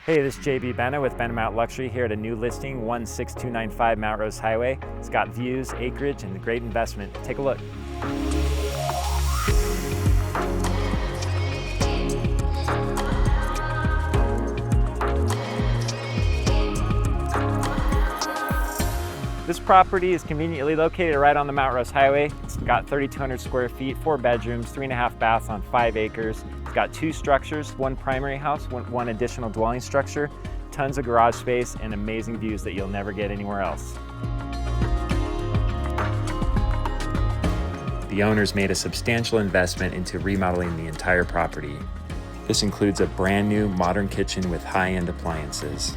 Hey, this is JB Benna with Benna Mount Luxury here at a new listing, 16295 Mount Rose Highway. It's got views, acreage, and a great investment. Take a look. This property is conveniently located right on the Mount Rose Highway. It's got 3,200 square feet, 4 bedrooms, 3.5 baths on 5 acres. It's got 2 structures, 1 primary house, one additional dwelling structure, tons of garage space, and amazing views that you'll never get anywhere else. The owners made a substantial investment into remodeling the entire property. This includes a brand new modern kitchen with high-end appliances.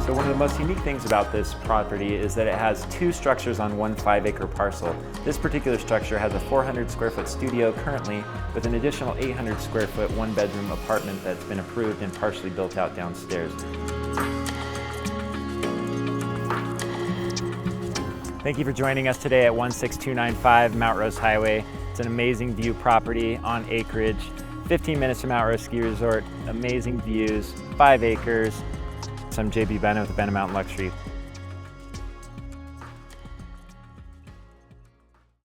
So one of the most unique things about this property is that it has 2 structures on one 5-acre parcel. This particular structure has a 400 square foot studio currently with an additional 800 square foot 1-bedroom apartment that's been approved and partially built out downstairs. Thank you for joining us today at 16295 Mount Rose Highway. It's an amazing view property on acreage, 15 minutes from Mount Rose Ski Resort, amazing views, 5 acres. I'm JB Benna with Benna Mount Luxury.